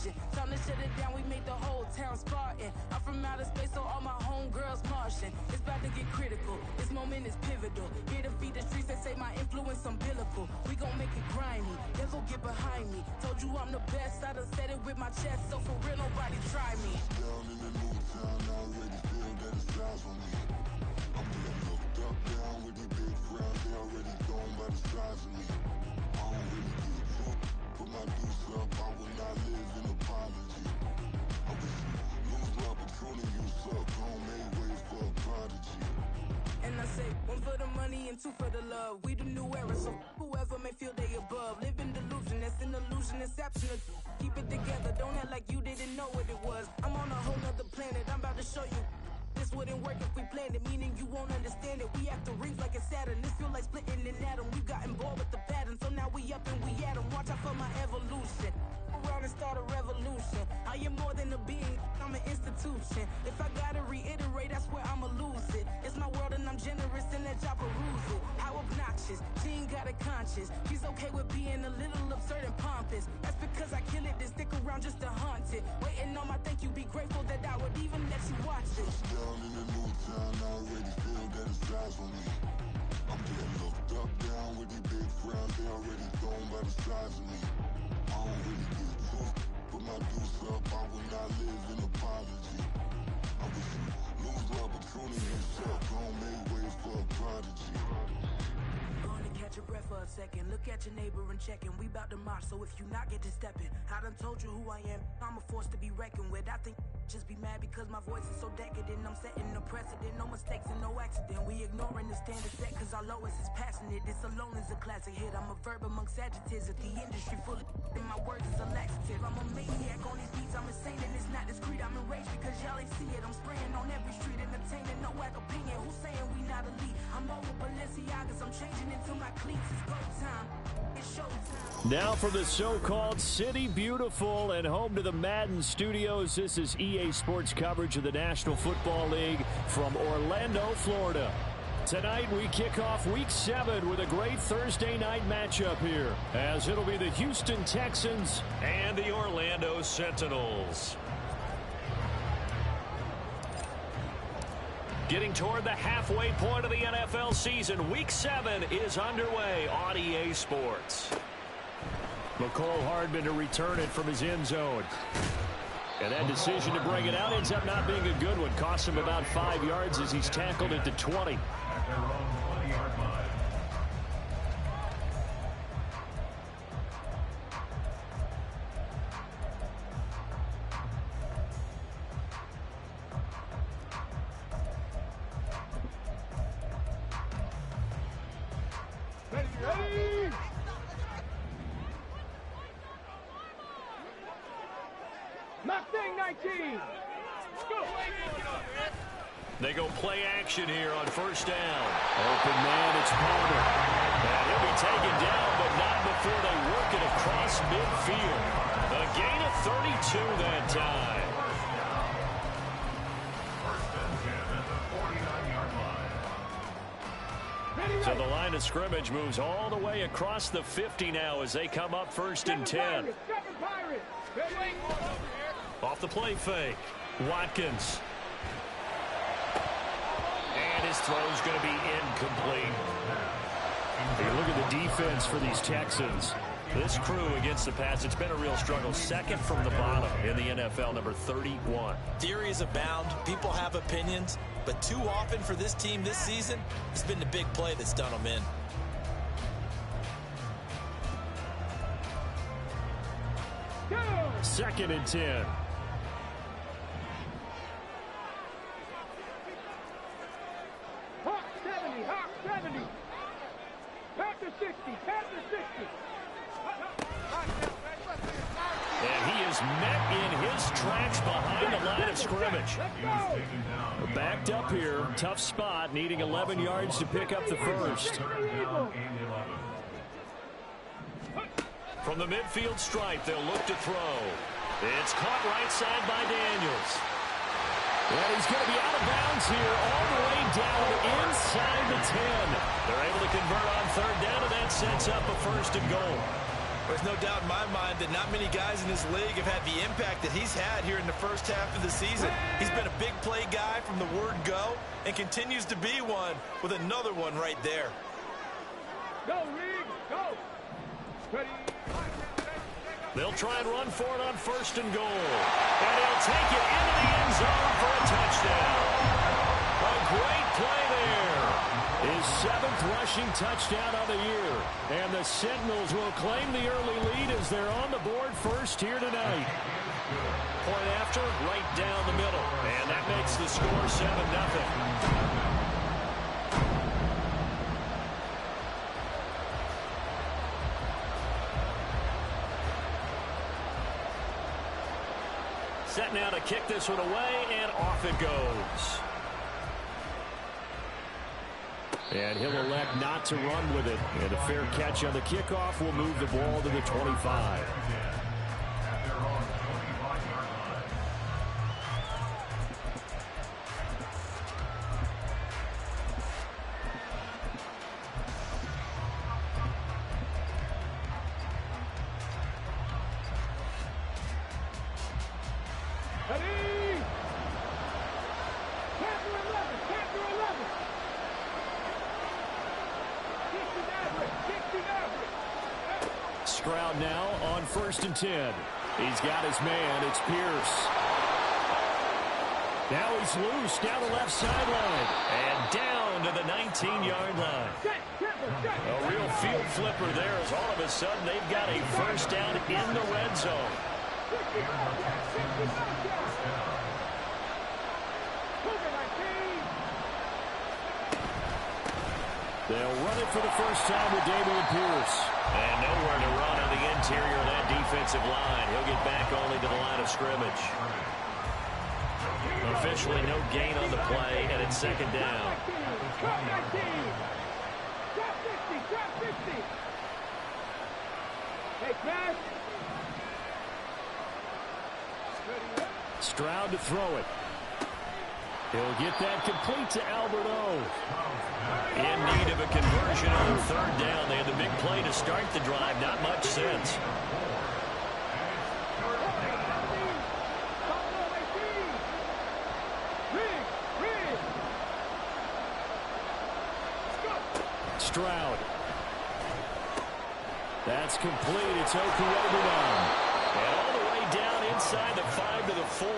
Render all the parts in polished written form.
Martian. Time to shut it down, we made the whole town Spartan. I'm from outer space, so all my homegirls Martian. It's about to get critical, this moment is pivotal. Here to feed the streets, they say my influence umbilical. We gon' make it grimy, devil get behind me. Told you I'm the best, I done said it with my chest, so for real nobody try me. Down in the new town, I already feel that it's eyes on me. I'm getting looked up, down with these big crowds, they already gone by the size of me. I don't really give a fuck, put my deuce up, I will not live in apology. I wish you lose the opportunity, you suck, don't make ways for a prodigy. And I say, one for the money and two for the love. We the new era, so whoever may feel they above. Live in delusion, that's an illusion, inception. Keep it together, don't act like you didn't know what it was. I'm on a whole nother planet, I'm about to show you. This wouldn't work if we planned it, meaning you won't understand it. We have to rings like a Saturn, this feel like splitting an atom. We got involved with the pattern, so now we up and we at 'em. Watch out for my evolution, around and start a revolution. I am more than a being, I'm an institution. If I gotta reiterate, that's where I'ma lose it. It's my world and I'm generous and let y'all peruse it. How obnoxious, she ain't got a conscience. She's okay with being a little absurd and pompous. That's because I kill it, then stick around just to haunt it. Waiting on my thank you, be grateful that I would even let you watch it. Down in the new town, I already feel that it's eyes on me. I'm getting looked up, down with these big crowds, they already gone by the size of me. I don't really give a fuck, put my deuce up, I will not live in apology. I wish you lose the opportunity, you suck, don't make ways for a prodigy. Gonna catch your breath for a second. Look at your neighbor and check in. We bout to march, so if you not get to stepping. I done told you who I am. I'm a force to be reckoned with. I think just be mad because my voice is so decadent. I'm setting a precedent, no mistakes and no accident. We ignoring the standard set cause our lowest is passionate. This alone is a classic hit. I'm a verb amongst adjectives. If the industry full of and my words is a laxative. I'm a maniac on these beats. I'm insane and it's not discreet. I'm enraged because y'all ain't see it. I'm spraying on every street, entertaining, no whack opinion. Who's saying we not elite? I'm over Balenciagas. I'm changing into my cleats. It's go time. It's showtime. Now for the so-called City Beautiful and home to the Madden Studios. This is EA Sports coverage of the National Football League from Orlando, Florida. Tonight we kick off Week 7 with a great Thursday night matchup here, as it'll be the Houston Texans and the Orlando Sentinels. Getting toward the halfway point of the NFL season, Week 7 is underway on EA Sports. McCole Hardman to return it from his end zone. And that decision to bring it out ends up not being a good one. Costs him about 5 yards as he's tackled at the 20. They go play action here on first down. Open man, it's Palmer. And he'll be taken down, but not before they work it across midfield. A gain of 32 that time. So the line of scrimmage moves all the way across the 50 now as they come up first and 10. Off the play fake. Watkins. And his throw's going to be incomplete. Hey, look at the defense for these Texans. This crew against the pass, it's been a real struggle. Second from the bottom in the NFL, number 31. Theories abound. People have opinions. But too often for this team this season, it's been the big play that's done them in. Second and 10. Hawk 70, Hawk 70. Panther 60, Panther 60. And he is met in his tracks behind the line of scrimmage. Backed up here, tough spot, needing 11 yards to pick up the first. From the midfield stripe, they'll look to throw. It's caught right side by Daniels. And he's going to be out of bounds here all the way down inside the 10. They're able to convert on third down, and that sets up a first and goal. There's no doubt in my mind that not many guys in this league have had the impact that he's had here in the first half of the season. He's been a big play guy from the word go and continues to be one with another one right there. Go, Reed, go. Ready. They'll try and run for it on 1st and goal. And he'll take it into the end zone for a touchdown. A great play there. His 7th rushing touchdown of the year. And the Sentinels will claim the early lead as they're on the board first here tonight. Point after, right down the middle. And that makes the score 7-0. Set now to kick this one away, and off it goes. And he'll elect not to run with it. And a fair catch on the kickoff will move the ball to the 25. Stroud now on 1st and 10. He's got his man. It's Pierce. Now he's loose down the left sideline. And down to the 19-yard line. A real field flipper there as all of a sudden they've got a first down in the red zone. They'll run it for the first time with Dameon Pierce. And nowhere to run on the interior of that defensive line. He'll get back only to the line of scrimmage. Officially no gain on the play, and it's 2nd down. Stroud to throw it. He'll get that complete to Albert O. In need of a conversion on 3rd down. They had the big play to start the drive. Not much sense. Stroud. That's complete. It's Okuegbunam. And all the way down inside the 5 to the 4.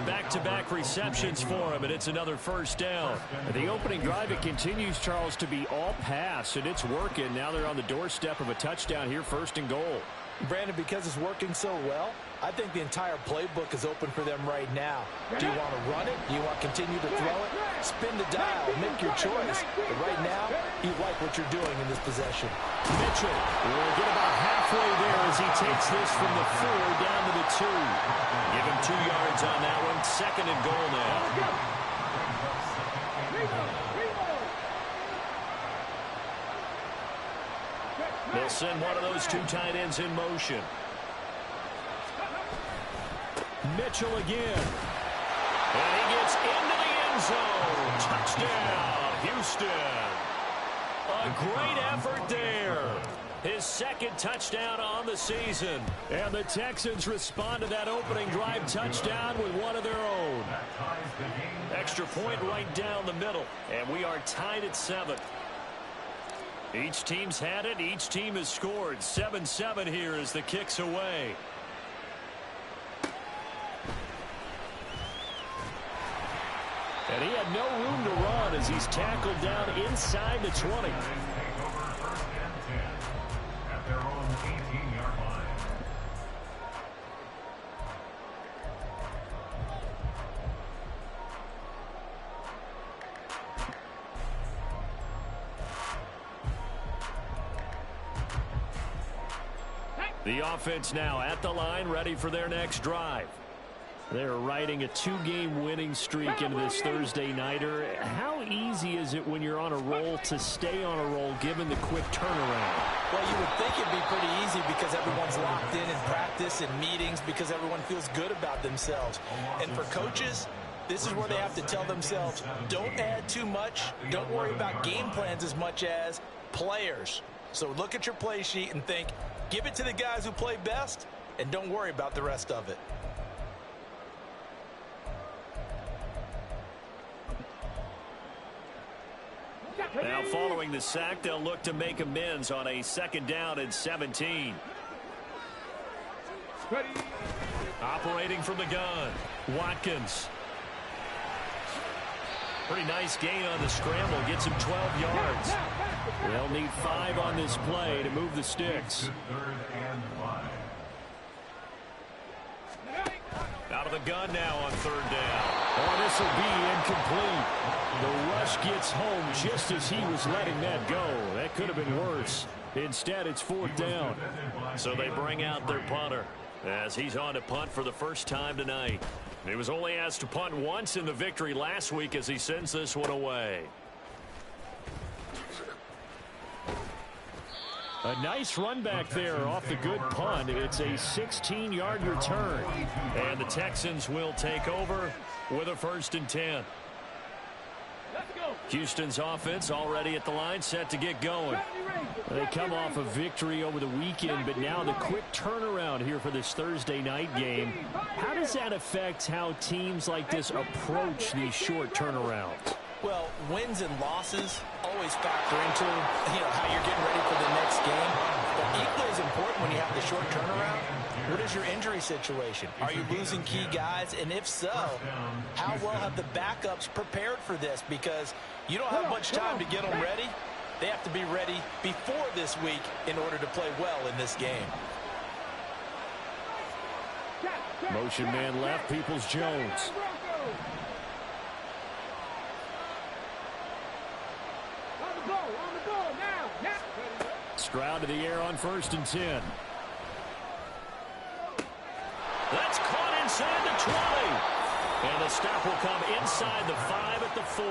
Back-to-back receptions for him, and it's another first down. The opening drive, it continues, Charles, to be all pass, and it's working. Now they're on the doorstep of a touchdown here, 1st and goal. Brandon, because it's working so well, I think the entire playbook is open for them right now. Do you want to run it? Do you want to continue to throw it? Spin the dial. Make your choice. But right now, you like what you're doing in this possession. Mitchell will get about halfway there as he takes this from the 4 down to the 2. Give him 2 yards on that one. 2nd and goal now. They'll send one of those 2 tight ends in motion. Mitchell again. And he gets into the end zone. Touchdown, Houston. A great effort there. His 2nd touchdown on the season. And the Texans respond to that opening drive touchdown with one of their own. Extra point right down the middle. And we are tied at 7. Each team's had it. Each team has scored. 7-7 here as the kick's away. And he had no room to run as he's tackled down inside the 20. The offense now at the line, ready for their next drive. They're riding a 2-game winning streak into this Thursday nighter. How easy is it when you're on a roll to stay on a roll given the quick turnaround? Well, you would think it'd be pretty easy because everyone's locked in practice and meetings because everyone feels good about themselves. And for coaches, this is where they have to tell themselves, don't add too much. Don't worry about game plans as much as players. So look at your play sheet and think, Give it to the guys who play best, and don't worry about the rest of it. Now following the sack, they'll look to make amends on a 2nd down and 17. Ready. Operating from the gun, Watkins. Pretty nice gain on the scramble. Gets him 12 yards. They'll need 5 on this play to move the sticks. Out of the gun now on 3rd down. Oh, this will be incomplete. The rush gets home just as he was letting that go. That could have been worse. Instead, it's 4th down. So they bring out their punter as he's on to punt for the first time tonight. He was only asked to punt once in the victory last week as he sends this one away. A nice run back there off the good punt. It's a 16-yard return. And the Texans will take over with a 1st and 10. Houston's offense already at the line, set to get going. They come off a victory over the weekend, but now the quick turnaround here for this Thursday night game. How does that affect how teams like this approach these short turnarounds? Well, wins and losses always factor into how you're getting ready for the next game. But equally as important when you have the short turnaround, what is your injury situation? Are you losing key guys? And if so, how well have the backups prepared for this? Because you don't have much time to get them ready. They have to be ready before this week in order to play well in this game. Motion man left, Peoples-Jones. Stroud to the air on 1st and 10. That's caught inside the 20. And the stop will come inside the 5 at the 4.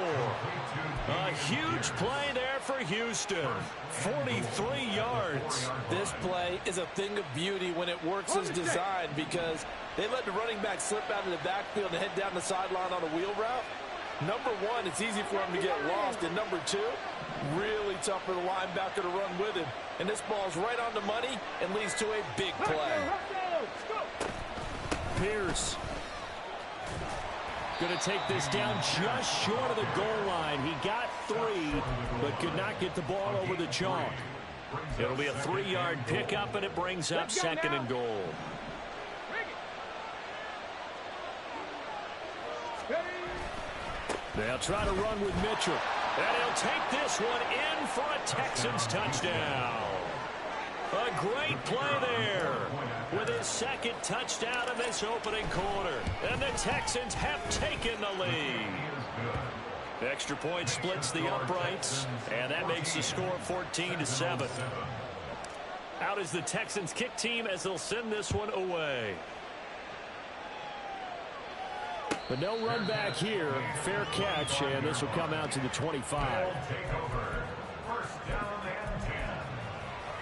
A huge play there for Houston. 43 yards. This play is a thing of beauty when it works as designed because they let the running back slip out of the backfield and head down the sideline on a wheel route. Number 1, it's easy for him to get lost. And number 2, really tough for the linebacker to run with him. And this ball's right on the money and leads to a big play. Pierce going to take this down just short of the goal line. He got 3, but could not get the ball over the chalk. It'll be a 3-yard pickup, and it brings up 2nd and goal. They'll try to run with Mitchell. And he'll take this one in for a Texans touchdown. A great play there with his 2nd touchdown in this opening quarter. And the Texans have taken the lead. Extra point splits the uprights, and that makes the score 14-7. Out is the Texans kick team as they'll send this one away. But no run back here. Fair catch, and this will come out to the 25. Take over. 1st down and 10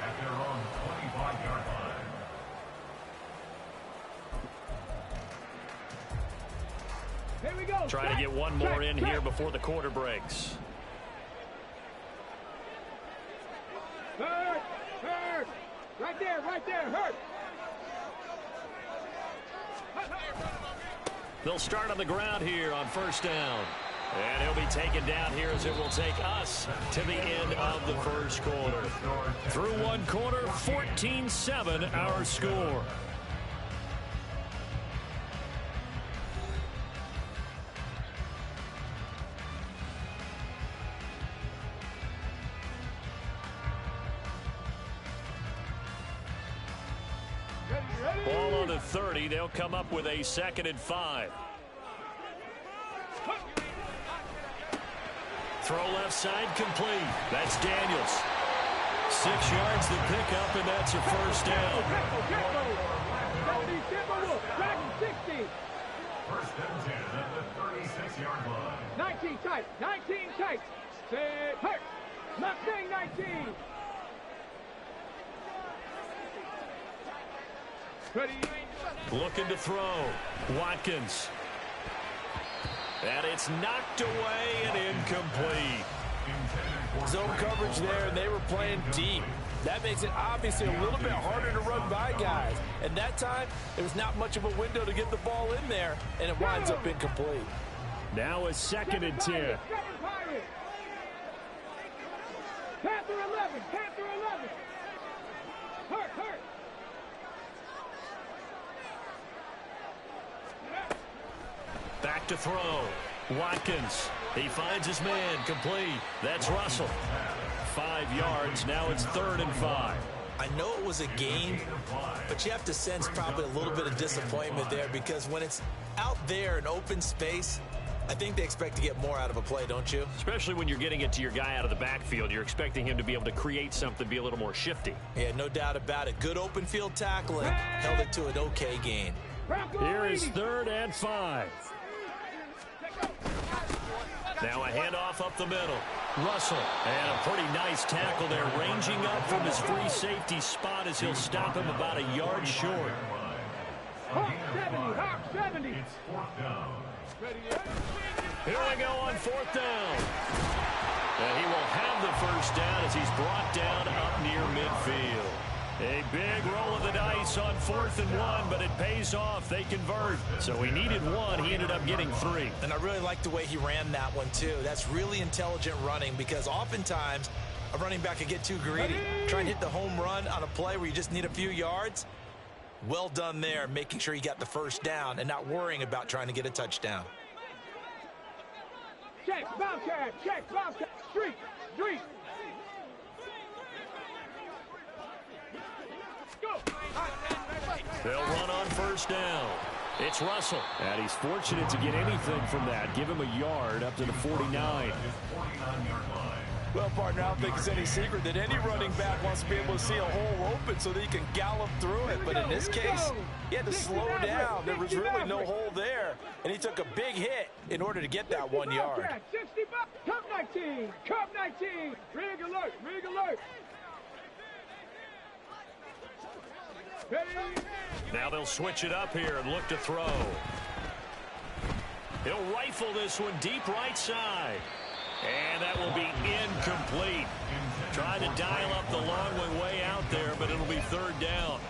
at their own 25-yard line. Here we go. Trying to get one more in here before the quarter breaks. Hurt. Right there, hurt. They'll start on the ground here on 1st down. And he'll be taken down here as it will take us to the end of the 1st quarter. Through 1 quarter, 14-7 our score. Ball on the 30. They'll come up with a 2nd and 5. Throw left side complete. That's Daniels. 6 yards the pickup, and that's a 1st down. 1st and 10 at the 36-yard line. 19 tight. Sit, hurt. Mustang 19. Ready. Looking to throw. Watkins. And it's knocked away and incomplete. Zone coverage there, and they were playing deep. That makes it obviously a little bit harder to run by guys. And that time, there's not much of a window to get the ball in there, and it winds up incomplete. Now a 2nd and 10. Panther 11, Panther 11. Hurt. Back to throw. Watkins. He finds his man. Complete. That's Russell. 5 yards. Now it's 3rd and 5. I know it was a gain, but you have to sense probably a little bit of disappointment there because when it's out there in open space, I think they expect to get more out of a play, don't you? Especially when you're getting it to your guy out of the backfield. You're expecting him to be able to create something, be a little more shifty. Yeah, no doubt about it. Good open field tackling. Held it to an okay gain. Here is 3rd and 5. Now a handoff up the middle. Russell. And a pretty nice tackle there, ranging up from his free safety spot as he'll stop him about a yard short. Hawk 70. It's 4th down. Here we go on 4th down. And he will have the 1st down as he's brought down up near midfield. A big roll of the dice on 4th and 1, but it pays off. They convert. So he needed 1. He ended up getting 3. And I really like the way he ran that one, too. That's really intelligent running because oftentimes a running back can get too greedy. Try and hit the home run on a play where you just need a few yards. Well done there, making sure you got the 1st down and not worrying about trying to get a touchdown. Check, Bobcat, street. Go. They'll run on 1st down. It's Russell. And he's fortunate to get anything from that. Give him a yard up to the 49. Well, partner, I don't think it's any secret that any running back wants to be able to see a hole open so that he can gallop through it. But in this case, he had to slow down. There was really no hole there. And he took a big hit in order to get that 1 yard. 65, Cup 19. Rig alert. Now they'll switch it up here and look to throw. He'll rifle this one deep right side. And that will be incomplete. Trying to dial up the long way out there, but it'll be 3rd down.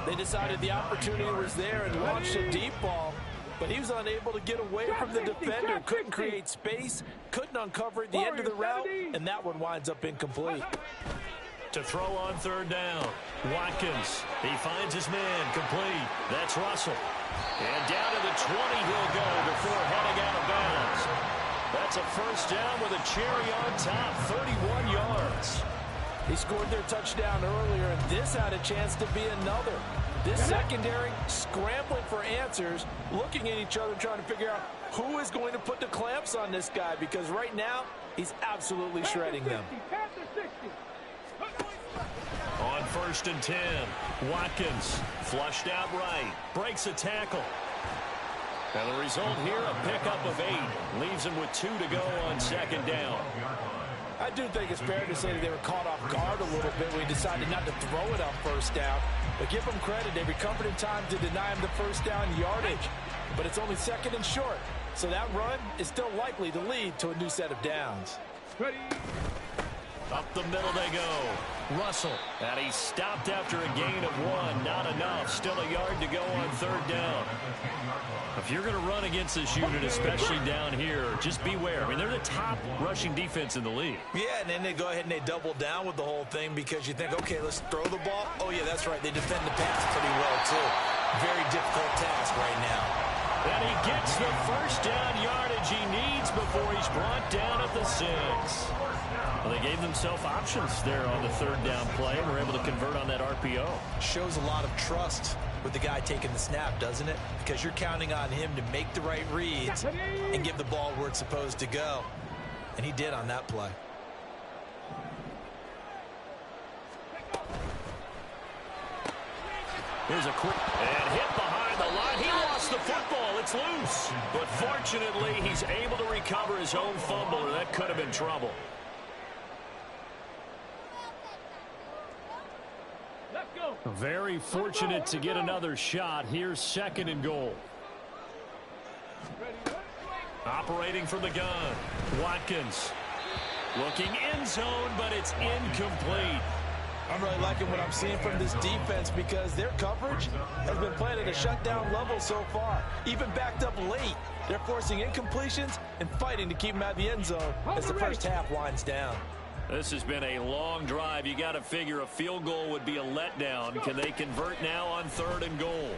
They decided the opportunity was there and launched a deep ball, but he was unable to get away from the defender, couldn't create space, couldn't uncover at the end of the route, and that one winds up incomplete. To throw on 3rd down. Watkins. He finds his man. Complete. That's Russell. And down to the 20 he'll go before heading out of bounds. That's a 1st down with a cherry on top. 31 yards. He scored their touchdown earlier, and this had a chance to be another. This secondary scrambling for answers, looking at each other, trying to figure out who is going to put the clamps on this guy, because right now he's absolutely shredding them. On 1st and 10, Watkins flushed out right, breaks a tackle. And the result here, a pickup of 8. Leaves him with 2 to go on 2nd down. I do think it's fair to say that they were caught off guard a little bit when he decided not to throw it on 1st down. But give them credit, they recovered in time to deny him the 1st down yardage. But it's only 2nd and short, so that run is still likely to lead to a new set of downs. Up the middle they go. Russell. And he stopped after a gain of 1. Not enough. Still a yard to go on 3rd down. If you're going to run against this unit, especially down here, just beware. I mean, they're the top rushing defense in the league. Yeah, and then they go ahead and they double down with the whole thing because you think, okay, let's throw the ball. Oh, yeah, that's right. They defend the pass pretty well, too. Very difficult task right now. And he gets the 1st down yardage he needs before he's brought down at the 6. Well, they gave themselves options there on the 3rd down play and were able to convert on that RPO. Shows a lot of trust with the guy taking the snap, doesn't it? Because you're counting on him to make the right reads and give the ball where it's supposed to go. And he did on that play. Here's a quick and hit behind the line. He lost the football. It's loose. But fortunately, he's able to recover his own fumble, or that could have been trouble. Very fortunate to get another shot. Here's 2nd and goal. Operating from the gun. Watkins looking end zone, but it's incomplete. I'm really liking what I'm seeing from this defense because their coverage has been playing at a shutdown level so far. Even backed up late, they're forcing incompletions and fighting to keep them out of the end zone as the first half winds down. This has been a long drive. You got to figure a field goal would be a letdown. Can they convert now on 3rd and goal?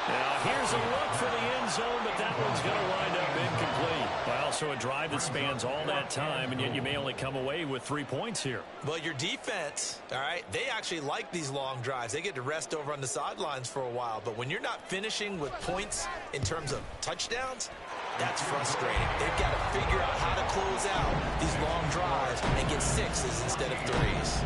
Now, here's a look for the end zone, but that one's going to wind up incomplete. Well, so a drive that spans all that time, and yet you may only come away with 3 points here. Well, your defense, all right, they actually like these long drives. They get to rest over on the sidelines for a while. But when you're not finishing with points in terms of touchdowns, that's frustrating. They've got to figure out how to close out these long drives and get 6s instead of 3s.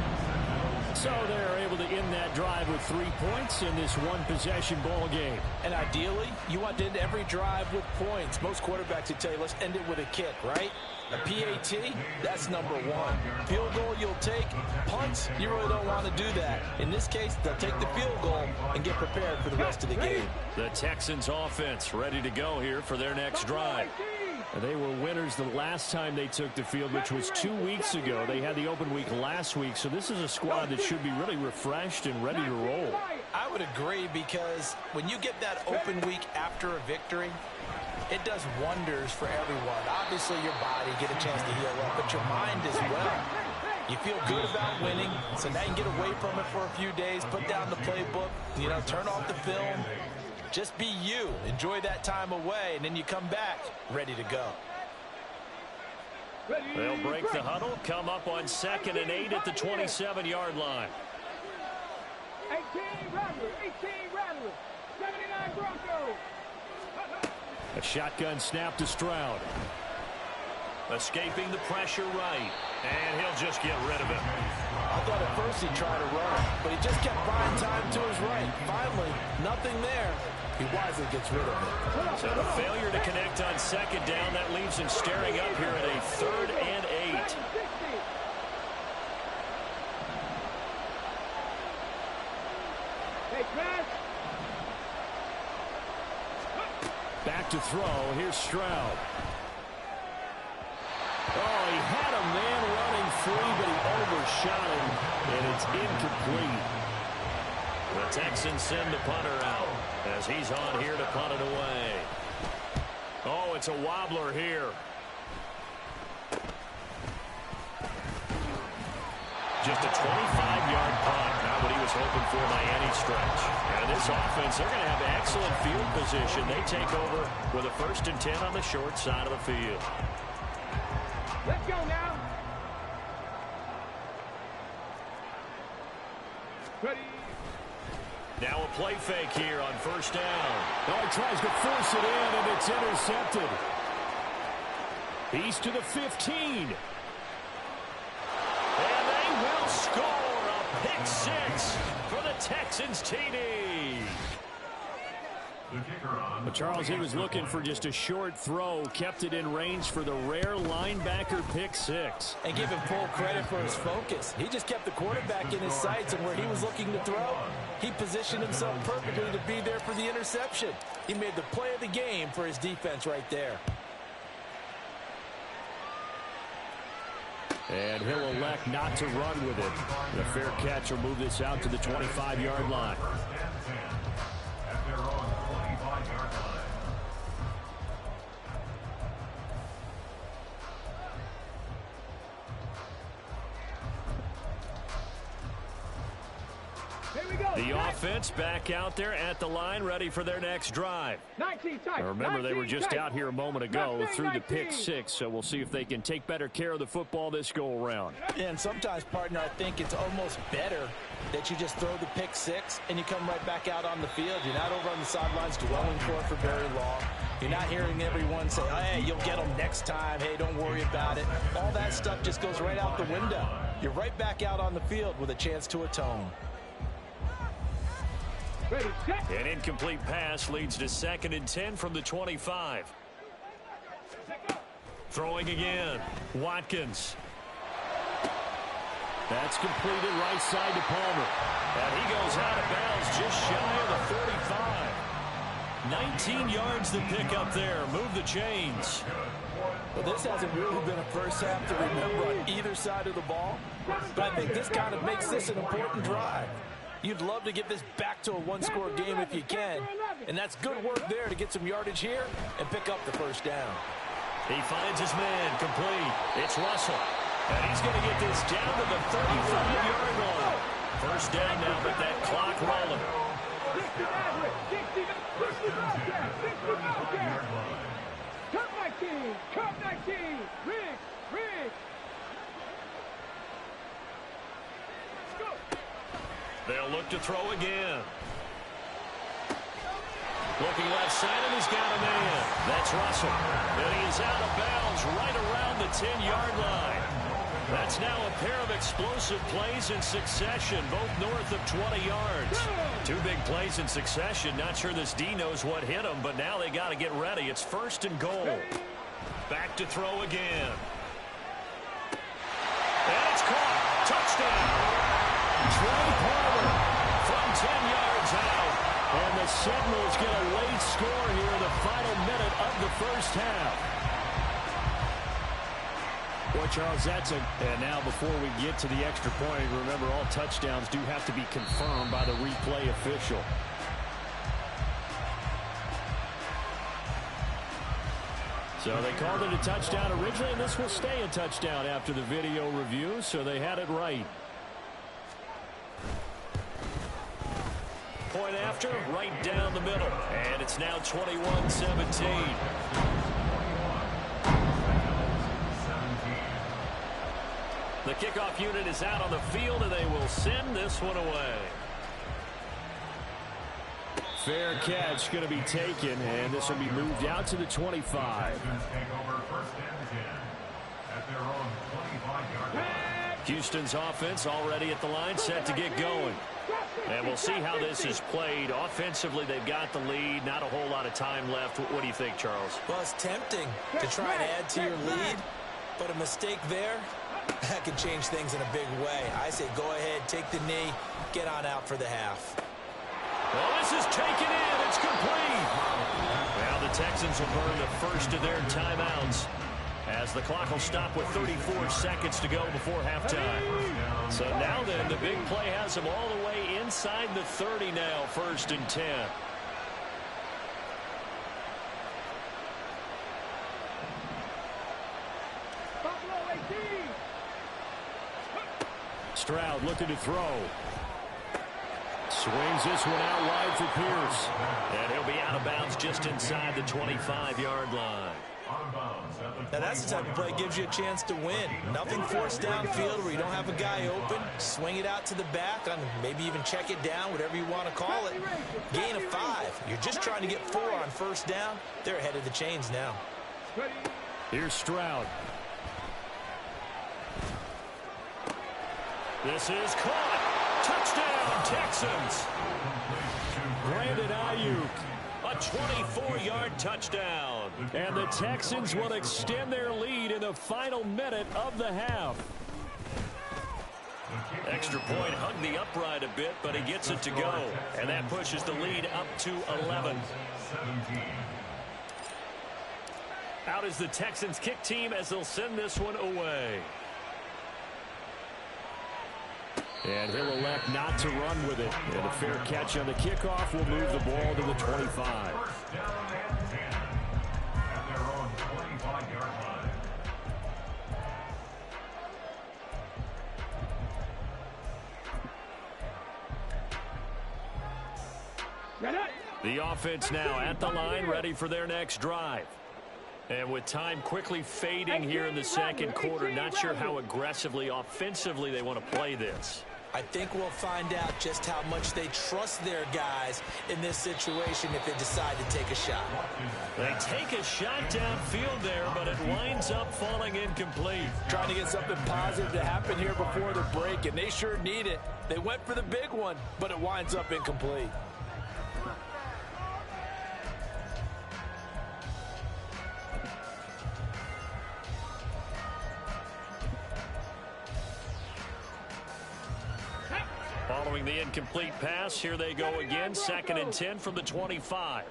So they're able to end that drive with 3 points in this one-possession ball game. And ideally, you want to end every drive with points. Most quarterbacks would tell you, let's end it with a kick, right? A PAT, that's number 1. Field goal you'll take. Punts, you really don't want to do that. In this case, they'll take the field goal and get prepared for the rest of the game. The Texans offense ready to go here for their next drive. They were winners the last time they took the field, which was 2 weeks ago. They had the open week last week, so this is a squad that should be really refreshed and ready to roll. I would agree because when you get that open week after a victory, it does wonders for everyone. Obviously, your body get a chance to heal up, but your mind as well. You feel good about winning, so now you can get away from it for a few days, put down the playbook, turn off the film. Just be you. Enjoy that time away, and then you come back ready to go. They'll break the huddle, come up on 2nd and 8 at the 27-yard line. 18 Rattlers, 79 Broncos. A shotgun snap to Stroud. Escaping the pressure right, and he'll just get rid of it. I thought at first he'd try to run, but he just kept buying time to his right. Finally, nothing there. He wisely gets rid of it. So a failure to connect on 2nd down. That leaves him staring up here at a 3rd and 8. Back to throw. Here's Stroud. Oh, he had a man running free, but he overshot him, and it's incomplete. The Texans send the punter out as he's on here to punt it away. Oh, it's a wobbler here. Just a 25-yard punt. Not what he was hoping for by any stretch. And this offense, they're going to have excellent field position. They take over with a 1st and 10 on the short side of the field. Let's go now. Ready. Now a play fake here on 1st down. Oh, he tries to force it in, and it's intercepted. He's to the 15. And they will score a pick 6 for the Texans TD. But Charles, he was looking for just a short throw, kept it in range for the rare linebacker pick 6. And give him full credit for his focus. He just kept the quarterback in his sights, and where he was looking to throw, he positioned himself perfectly to be there for the interception. He made the play of the game for his defense right there. And he'll elect not to run with it. The fair catch will move this out to the 25-yard line. At their own 25-yard line. The offense back out there at the line, ready for their next drive. 19 tight. Remember, they were just 19 out here a moment ago 19, through the pick 19. 6, so we'll see if they can take better care of the football this go-around. And sometimes, partner, I think it's almost better that you just throw the pick 6 and you come right back out on the field. You're not over on the sidelines dwelling for it for very long. You're not hearing everyone say, hey, you'll get them next time. Hey, don't worry about it. All that stuff just goes right out the window. You're right back out on the field with a chance to atone. Ready, set. An incomplete pass leads to 2nd and 10 from the 25. Throwing again. Watkins. That's completed right side to Palmer. And he goes out of bounds just shy of the 45. 19 yards to pick up there. Move the chains. Well, this hasn't really been a first half to remember on either side of the ball, but I think this kind of makes this an important drive. You'd love to get this back to a one-score game if you can, and that's good work there to get some yardage here and pick up the first down. He finds his man complete. It's Russell, and he's going to get this down to the 35-yard line. First down now, but that clock rolling. 60 Cut 19. Riggs. They'll look to throw again. Looking left side, and he's got a man. That's Russell. And he is out of bounds right around the 10-yard line. That's now a pair of explosive plays in succession, both north of 20 yards. Two big plays in succession. Not sure this D knows what hit him, but now they got to get ready. It's first and goal. Back to throw again. And it's caught. Touchdown. Trey Palmer From 10 yards out. and the Seminoles get a late score here in the final minute of the first half. Boy, Charles, that's a... And now before we get to the extra point, remember all touchdowns do have to be confirmed by the replay official. So they called it a touchdown originally, and this will stay a touchdown after the video review, so they had it right. Point after, right down the middle. And it's now 21-17. The kickoff unit is out on the field, and they will send this one away. Fair catch going to be taken, and this will be moved out to the 25. Take over first and 10 at their own 25-yard line. Houston's offense already at the line, set to get going. And we'll see how this is played. Offensively, they've got the lead. Not a whole lot of time left. What do you think, Charles? Well, it's tempting to try and add to your lead, but a mistake there, that could change things in a big way. I say go ahead, take the knee, get on out for the half. Well, this is taken in. It's complete. Now the Texans will burn the first of their timeouts as the clock will stop with 34 seconds to go before halftime. So now then, the big play has them all the way inside the 30 now, first and 10. Stroud looking to throw. Swings this one out wide for Pierce. And he'll be out of bounds just inside the 25-yard line. Now that's the type of play that gives you a chance to win. Nothing forced downfield where you don't have a guy open. Swing it out to the back, and maybe even check it down, whatever you want to call it. Gain of 5. You're just trying to get 4 on first down. They're ahead of the chains now. Here's Stroud. This is caught. Touchdown, Texans. Brandon Ayuk. A 24-yard touchdown. And the Texans will extend their lead in the final minute of the half. Extra point hugged the upright a bit, but he gets it to go. And that pushes the lead up to 11. Out is the Texans kick team as they'll send this one away. And he'll elect not to run with it. And a fair catch on the kickoff will move the ball to the 25. First down and 10 at their own 25-yard line. The offense now at the line, ready for their next drive. And with time quickly fading here in the second quarter, not sure how aggressively, offensively they want to play this. I think we'll find out just how much they trust their guys in this situation if they decide to take a shot. They take a shot downfield there, but it winds up falling incomplete. Trying to get something positive to happen here before the break, and they sure need it. They went for the big one, but it winds up incomplete. Following the incomplete pass, here they go again. Second and 10 from the 25.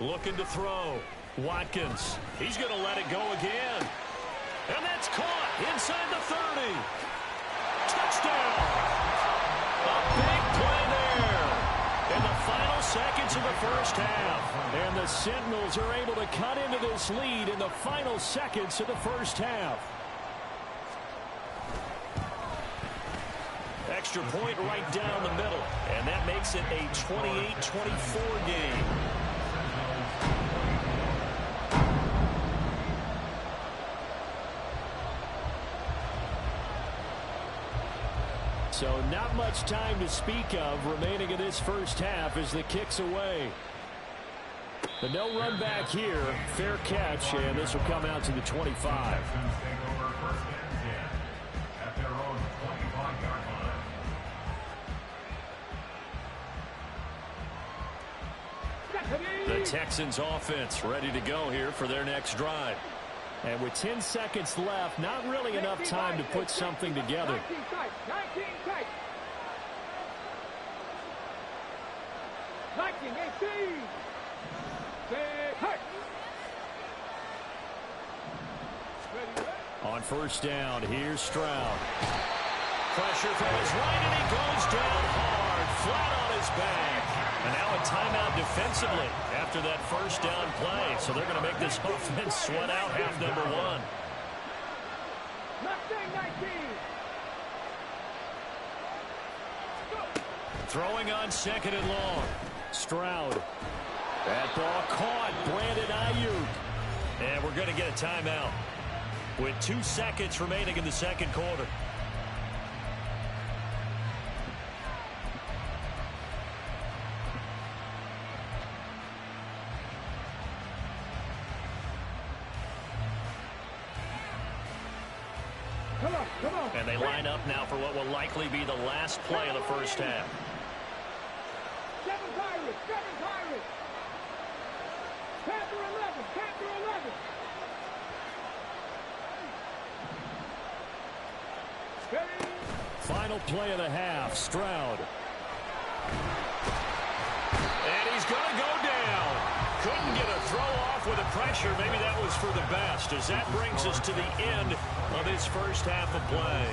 Looking to throw. Watkins. He's going to let it go again. And that's caught inside the 30. Touchdown. A big play there in the final seconds of the first half. And the Sentinels are able to cut into this lead in the final seconds of the first half. Extra point right down the middle. And that makes it a 28-24 game. So not much time to speak of remaining in this first half as the kick's away. The no run back here. Fair catch, and this will come out to the 25. The Texans offense ready to go here for their next drive. And with 10 seconds left, not really enough time to put something together. 19 tight. 18. On first down, here's Stroud. Pressure from his right, and he goes down hard, flat on his back. And now a timeout defensively after that first down play. So they're going to make this offense sweat out half number one. 19. Throwing on second and long. Stroud. That ball caught. Brandon Ayuk. And we're going to get a timeout with 2 seconds remaining in the second quarter. Come on. And they line up now for what will likely be the last play of the first half. 7 Pirates. Panther 11. Final play of the half, Stroud. And he's going to go down. Couldn't get a throw off with the pressure. Maybe that was for the best, as that brings us to the end of this first half of play.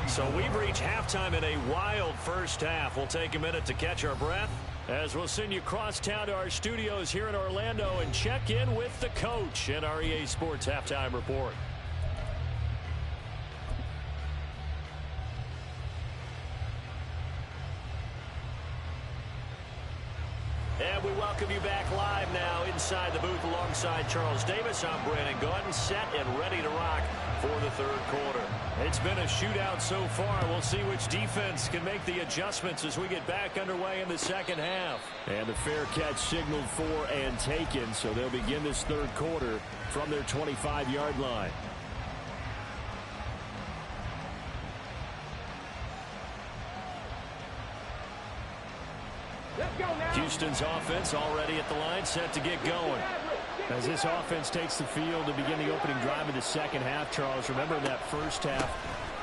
So we've reached halftime in a wild first half. We'll take a minute to catch our breath, as we'll send you cross town to our studios here in Orlando and check in with the coach in our EA Sports Halftime Report. And we welcome you back live now inside the booth alongside Charles Davis. I'm Brandon Gordon, set and ready to rock for the third quarter. It's been a shootout so far. We'll see which defense can make the adjustments as we get back underway in the second half. And the fair catch signaled for and taken, so they'll begin this third quarter from their 25-yard line. Houston's offense already at the line, set to get going. As this offense takes the field to begin the opening drive of the second half, Charles, remember that first half,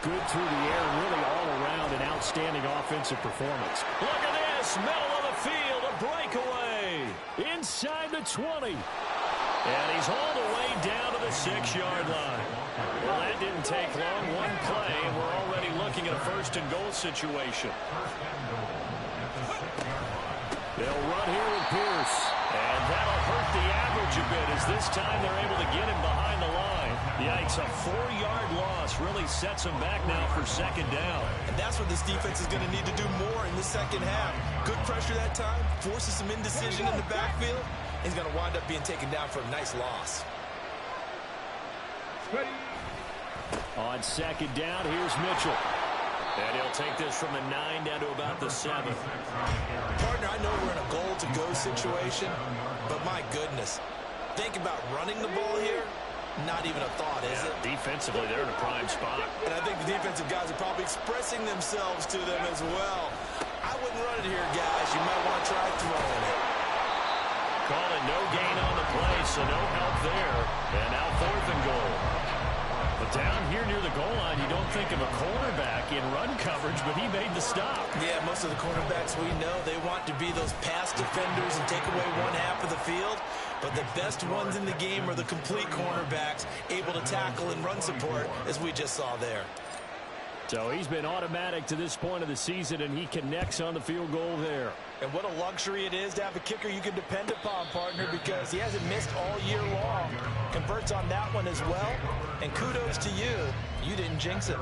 good through the air, really all around an outstanding offensive performance. Look at this, middle of the field, a breakaway. Inside the 20. And he's all the way down to the 6-yard line. Well, that didn't take long, one play, and we're already looking at a first and goal situation. They'll run here with Pierce. And that'll hurt the average a bit, as this time they're able to get him behind the line. Yikes, a 4-yard loss really sets him back now for second down. And that's what this defense is going to need to do more in the second half. Good pressure that time, forces some indecision in the backfield. He's going to wind up being taken down for a nice loss. On second down, here's Mitchell. And he'll take this from the 9 down to about the 7. Partner, I know we're in a goal-to-go situation, but my goodness, think about running the ball here. Not even a thought, is it? Defensively, they're in a prime spot. And I think the defensive guys are probably expressing themselves to them as well. I wouldn't run it here, guys. You might want to try throwing it. Call it no gain on the play, so no help there. And now 4th and goal. But down here near the goal line, you don't think of a cornerback in run coverage, but he made the stop. Yeah, most of the cornerbacks we know, they want to be those pass defenders and take away one half of the field. but the best ones in the game are the complete cornerbacks, able to tackle and run support, as we just saw there. So he's been automatic to this point of the season, and he connects on the field goal there. And what a luxury it is to have a kicker you can depend upon, partner, because he hasn't missed all year long. Converts on that one as well, and kudos to you. You didn't jinx it.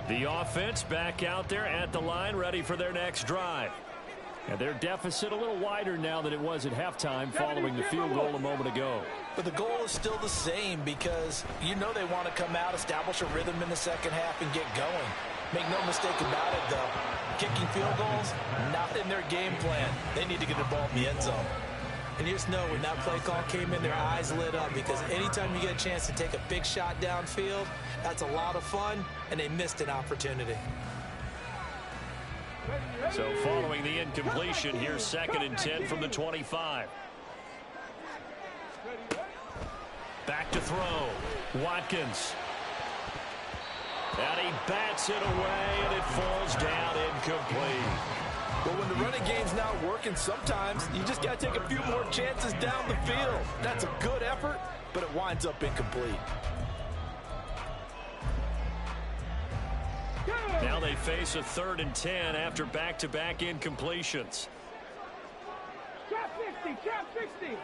The offense back out there at the line, ready for their next drive. And their deficit a little wider now than it was at halftime following the field goal a moment ago. But the goal is still the same because you know they want to come out, establish a rhythm in the second half, and get going. Make no mistake about it, though. Kicking field goals, not in their game plan. They need to get the ball in the end zone. And you just know when that play call came in, their eyes lit up because anytime you get a chance to take a big shot downfield, that's a lot of fun, and they missed an opportunity. So following the incompletion, here's 2nd and 10 from the 25. Back to throw. Watkins. And he bats it away, and it falls down incomplete. But when the running game's not working, sometimes you just got to take a few more chances down the field. That's a good effort, but it winds up incomplete. Now they face a 3rd and 10 after back-to-back incompletions. Trap 60, trap 60.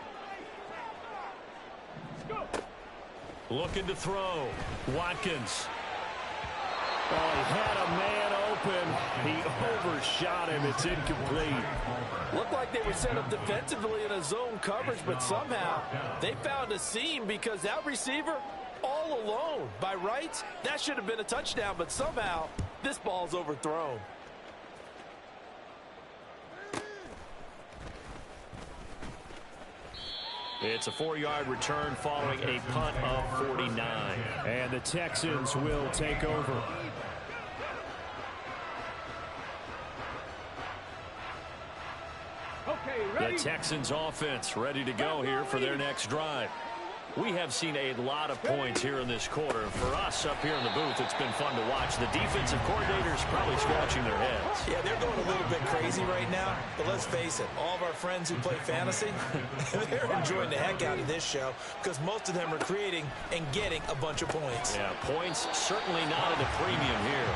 Let's go. Looking to throw. Watkins. Oh, he had a man open. He overshot him. It's incomplete. Looked like they were set up defensively in a zone coverage, but somehow they found a seam because that receiver all alone. By rights, that should have been a touchdown, but somehow this ball's overthrown. It's a 4-yard return following a punt of 49. And the Texans will take over. Okay, ready? The Texans offense ready to go here for their next drive. We have seen a lot of points here in this quarter. For us up here in the booth, it's been fun to watch. The defensive coordinators probably scratching their heads. Yeah, they're going a little bit crazy right now, but let's face it, all of our friends who play fantasy, they're enjoying the heck out of this show because most of them are creating and getting a bunch of points. Yeah, points certainly not at a premium here.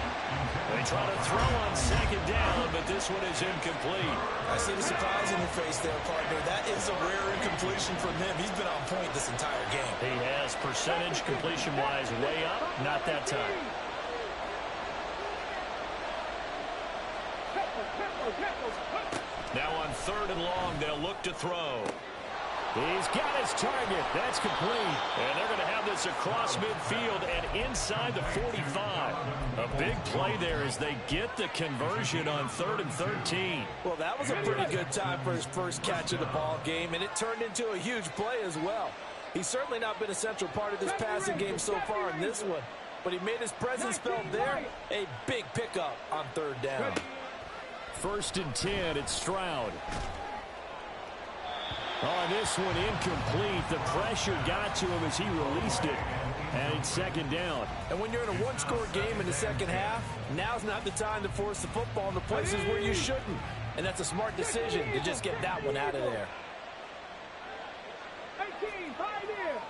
They try to throw on 2nd down, but this one is incomplete. I see the surprise in your face there, partner. That is a rare incompletion from him. He's been on point this entire game. He has percentage completion-wise way up. Not that time. Now on 3rd and long, they'll look to throw. He's got his target. That's complete. And they're going to have this across midfield and inside the 45. A big play there as they get the conversion on 3rd and 13. Well, that was a pretty good time for his first catch of the ball game, and it turned into a huge play as well. He's certainly not been a central part of this passing game so far in this one, but he made his presence felt there. A big pickup on 3rd down. 1st and 10, it's Stroud. Oh, this one incomplete. The pressure got to him as he released it. And it's 2nd down. And when you're in a one-score game in the second half, now's not the time to force the football in the places where you shouldn't. And that's a smart decision to just get that one out of there. 18, 5 in.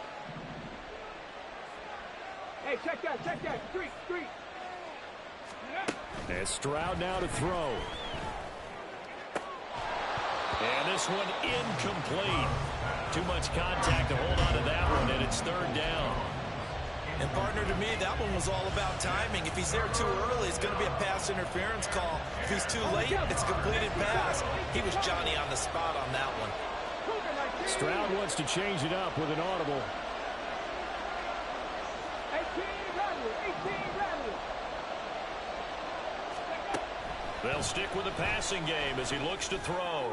Hey, check that. Street. And Stroud now to throw. And this one incomplete. Too much contact to hold on to that one, and it's 3rd down. And partner, to me, that one was all about timing. If he's there too early, it's going to be a pass interference call. If he's too late, it's a completed pass. He was Johnny on the spot on that one. Stroud wants to change it up with an audible. 18 Bradley. They'll stick with the passing game as he looks to throw.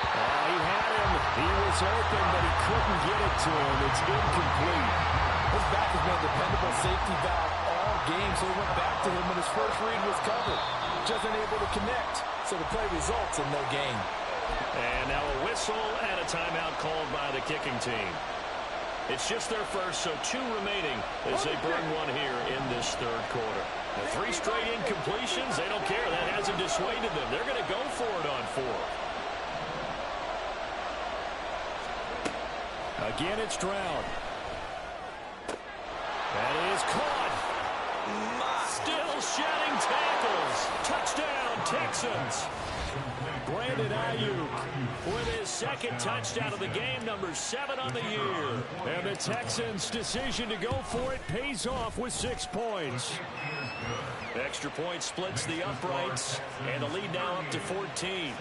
He had him. He was open, but he couldn't get it to him. It's incomplete. His back has been a dependable safety valve all game, so he went back to him when his first read was covered. Just unable to connect, so the play results in no gain. And now a whistle and a timeout called by the kicking team. It's just their first, so 2 remaining as they burn one here in this third quarter. The 3 straight incompletions, they don't care. That hasn't dissuaded them. They're going to go for it on 4. Again, it's Stroud. That is caught. Still shedding tackles. Touchdown, Texans. Brandon Ayuk With his second touchdown of the game, number 7 on the year. And the Texans' decision to go for it pays off with 6 points. Extra point splits the uprights, and the lead now up to 14.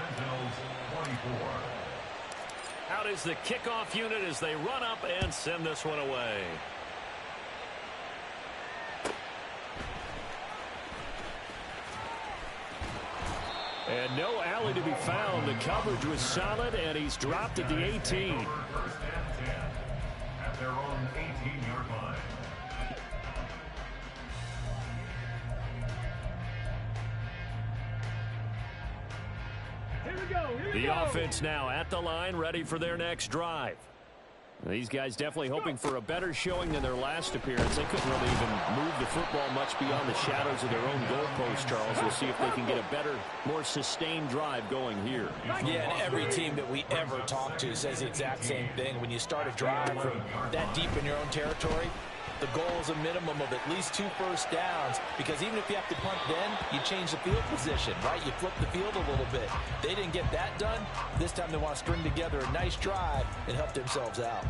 Out is the kickoff unit as they run up and send this one away. And no alley to be found. The coverage was solid, and he's dropped at the 18. First and 10 at their own 18-yard line. Here we go. The offense now at the line, ready for their next drive. These guys definitely hoping for a better showing than their last appearance. They couldn't really even move the football much beyond the shadows of their own goalpost, Charles. We'll see if they can get a better, more sustained drive going here. Yeah, and every team that we ever talk to says the exact same thing. When you start a drive from that deep in your own territory, the goal is a minimum of at least 2 first downs, because even if you have to punt then, you change the field position, right? You flip the field a little bit. They didn't get that done. This time they want to string together a nice drive and help themselves out.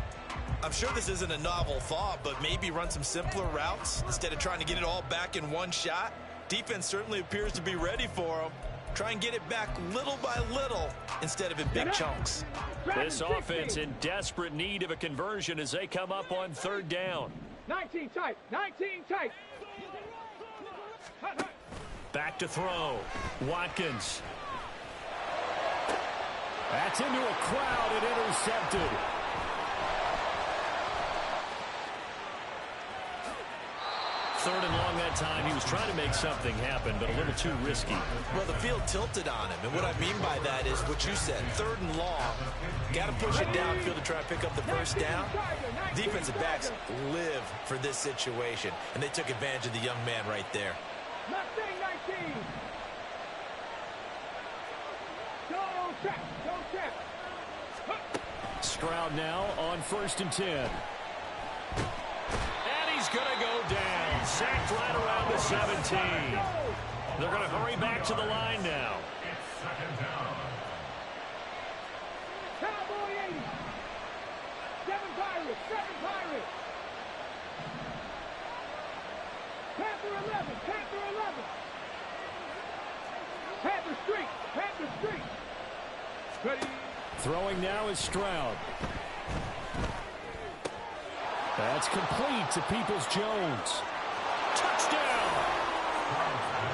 I'm sure this isn't a novel thought, but maybe run some simpler routes instead of trying to get it all back in one shot. Defense certainly appears to be ready for them. Try and get it back little by little instead of in big chunks. This offense in desperate need of a conversion as they come up on 3rd down. 19 tight. 19 tight. Back to throw. Watkins. That's into a crowd and intercepted. Third and long that time. He was trying to make something happen, but a little too risky. Well, the field tilted on him, and what I mean by that is what you said, 3rd and long. Got to push it downfield to try and pick up the first down. Defensive backs live for this situation, and they took advantage of the young man right there. Mustang 19. Go trap. Go trap. Stroud now on 1st and 10. He's going to go down. Sacked right around the 17. They're going to hurry back to the line now. It's 2nd down. Cowboy 80. 7 Pirates. 7 Pirates. Panther 11. Panther 11. Panther Street. Panther Street. Ready. Throwing now is Stroud. That's complete to Peoples-Jones. Touchdown!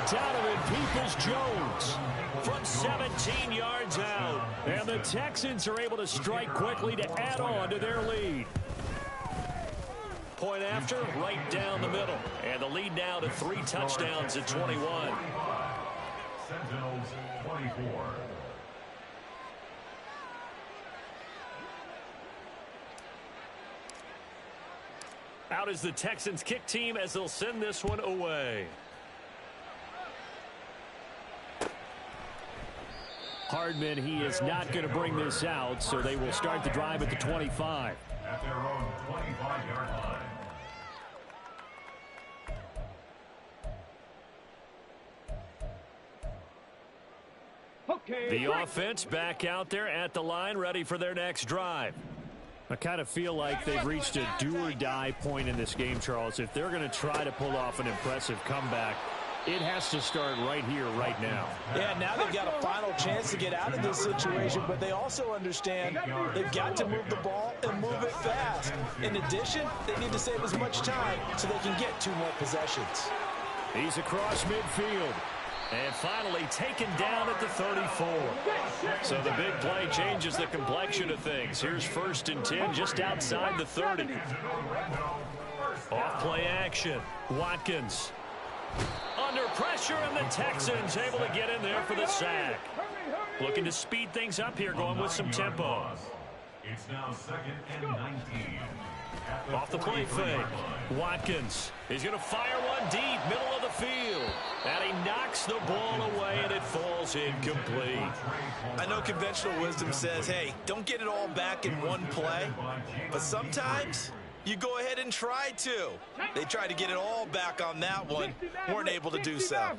Donovan Peoples-Jones from 17 yards out. And the Texans are able to strike quickly to add on to their lead. Point after, right down the middle. And the lead now to 3 touchdowns at 21. Sentinels 24. Out is the Texans kick team as they'll send this one away. Hardman, he is not going to bring this out, so they will start the drive at the 25. At their own 25-yard line. Okay. The offense back out there at the line, ready for their next drive. I kind of feel like they've reached a do-or-die point in this game, Charles. If they're going to try to pull off an impressive comeback, it has to start right here, right now. Yeah, now they've got a final chance to get out of this situation, but they also understand they've got to move the ball and move it fast. In addition, they need to save as much time so they can get 2 more possessions. He's across midfield. And finally taken down at the 34. So the big play changes the complexion of things. Here's 1st and 10 just outside the 30. Off play action. Watkins. Under pressure, and the Texans able to get in there for the sack. Looking to speed things up here, going with some tempo. It's now 2nd and 19. Off the play fake. Watkins. He's going to fire one deep, middle of the field. And he knocks the ball away, and it falls incomplete. I know conventional wisdom says, hey, don't get it all back in one play. But sometimes you go ahead and try to. They tried to get it all back on that one. Weren't able to do so.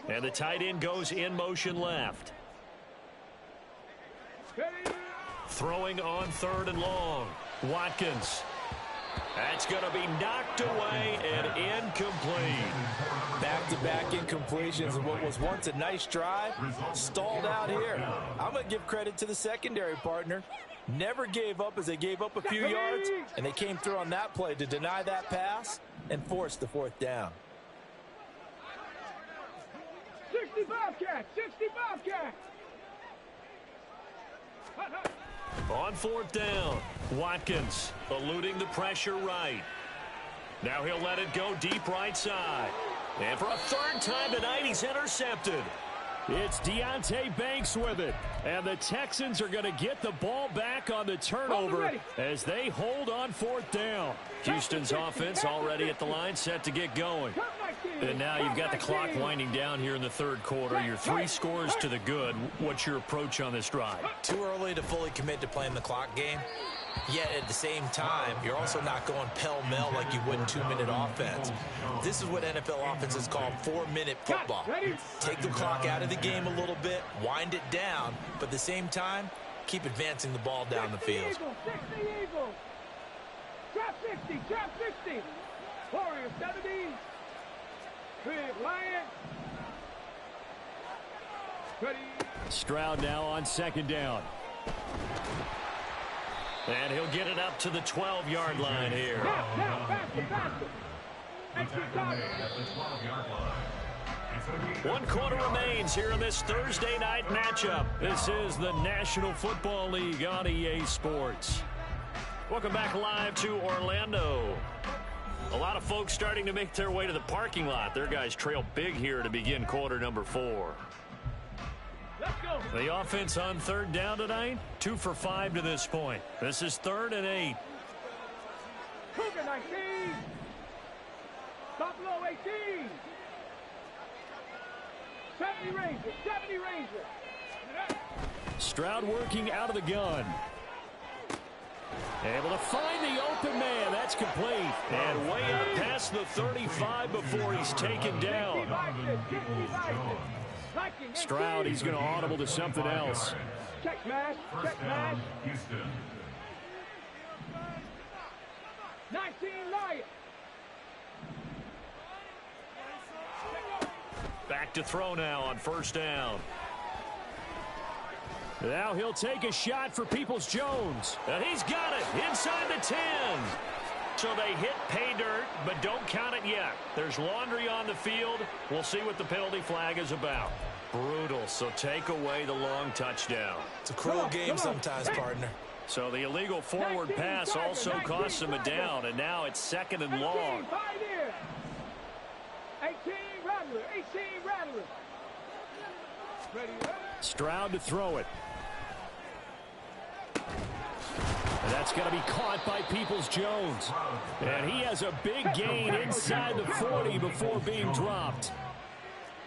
And the tight end goes in motion left. Throwing on 3rd and long. Watkins. That's going to be knocked away and incomplete. Back-to-back incompletions of what was once a nice drive, stalled out here. I'm going to give credit to the secondary partner. Never gave up as they gave up a few yards, and they came through on that play to deny that pass and force the 4th down. 60 Bobcats! 60 Bobcats! On 4th down, Watkins eluding the pressure right. Now he'll let it go deep right side. And for a 3rd time tonight, he's intercepted. It's Deonte Banks with it. And the Texans are going to get the ball back on the turnover as they hold on 4th down. Houston's offense already at the line, set to get going. And now you've got the clock winding down here in the 3rd quarter. You're 3 scores to the good. What's your approach on this drive? Too early to fully commit to playing the clock game. Yet at the same time, you're also not going pell-mell like you would in 2-minute offense. This is what NFL offenses call 4-minute football. Take the clock out of the game a little bit, wind it down, but at the same time, keep advancing the ball down the field. 60 Eagles! Trap 60! Trap 60! Warriors 70! Big Lion! Ready! Stroud now on 2nd down. And he'll get it up to the 12-yard line here. Now, faster, faster! Extra time! At the 12-yard line. 1 quarter remains here in this Thursday night matchup. This is the National Football League on EA Sports. Welcome back live to Orlando. A lot of folks starting to make their way to the parking lot. Their guys trail big here to begin quarter number 4. Let's go! The offense on 3rd down tonight, 2 for 5 to this point. This is 3rd and 8. Cougar 19! Buffalo 18! 70 Rangers! 70 Rangers! Stroud working out of the gun. Able to find the open man. That's complete. And way up past the 35 before he's taken down. Stroud, he's going to audible to something else. Check smash. Check smash. Houston. 19 Lions. Back to throw now on 1st down. Now he'll take a shot for Peoples-Jones. And he's got it inside the 10. So they hit pay dirt, but don't count it yet. There's laundry on the field. We'll see what the penalty flag is about. Brutal, so take away the long touchdown. It's a cruel game sometimes, partner. So the illegal forward pass also costs him a down, and now it's 2nd and long. 18 Rattler. 18 Rattler. Ready. Stroud to throw it. And that's going to be caught by Peoples-Jones. And he has a big gain inside the 40 before being dropped.